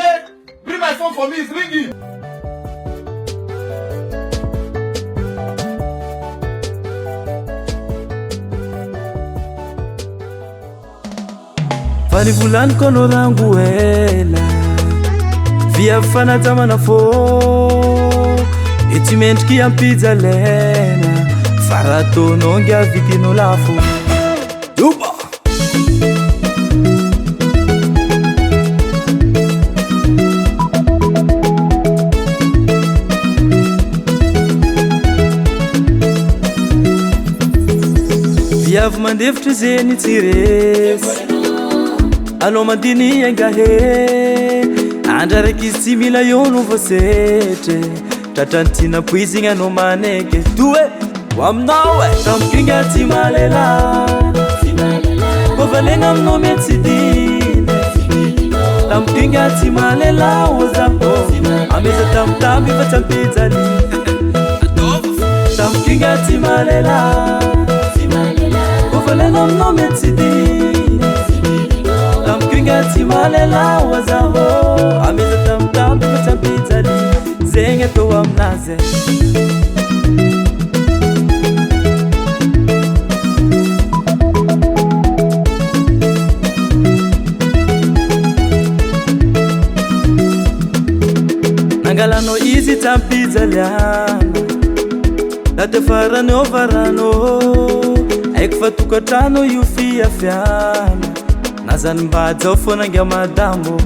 Okay? Bring my phone for me, it's ringing. Vani vulani kono rangu hela via fanatamana fo itimente kia pizza lena farato nonga vikino lafo duba via mandevitry zeny tsirefa Allo mandini engahe Andraraky tsy mila iono vosetre Tratrantina poizigna no maneke Due, aminao Tamkinga tsy malela Kovalegna aminao mety tsy dine Tamkinga tsy malela ozaho Ameza tamtamby fa tsampijali Tamkinga tsy malela Kovalegna aminao mety tsy dine Tamkinga malela wazaho Ameza tamtambi machapizali Zenye towa mnaze Nangalano izi tampizali Late farano varano Aiko fatukatrano yufia fiana Nazany mba zao fona nga madamo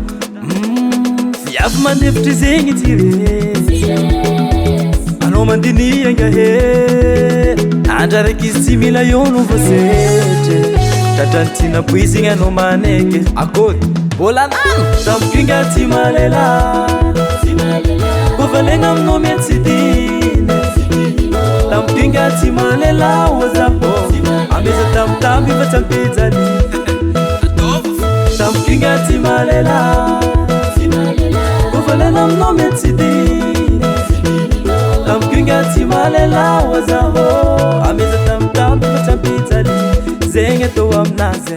Viavy mandevitry zegny tsirefa Anao mandini angahe Andraraky izy tsy mila iono vosetre Tratrantina poizigna anao maneke Akody, bola nano Tamkinga tsy malela Kovalegna aminao mety tsy dine Tamkinga tsy malela ozaho Ameza tamtamby fa tsampijali Tamkinga tsy malela Kovalegna aminao mety tsy dine Tamkinga tsy malela ozaho Ameza tamtamby fa tsampijali Zegny atao aminazy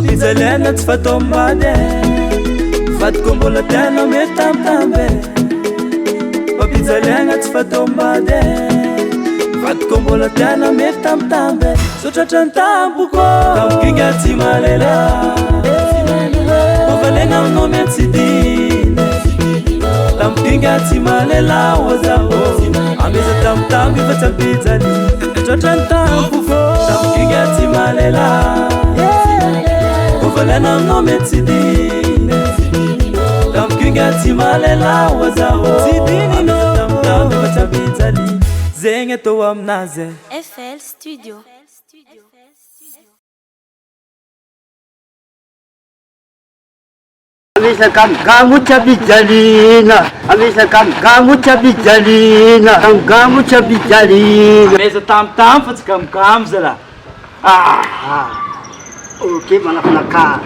Pizza lena tsy fatombade Vatiko mbola tena mety tamtambe Pizza lena tsy fatombade Vatiko mbola tena mety tamtambe So tratrany tampoko Tamkinga tsy malela Kovalegna aminao mety tsy dine Tamkinga tsy malela ozaho Ameza tamtamby fa tsampijali Tratrany tampoko Tamkinga tsy malela Kovalegna aminao mety tsy dine Tamkinga tsy malela ozaho Tsy dinino Tamtamby fa tsampijali Zegny atao aminazy FL Studio Amesa kamgamu chabijalina Amesa kamgamu chabijalina Kamgamu chabijalina Ameza tamtam fa tsy kamkam zala Ok, manapnaka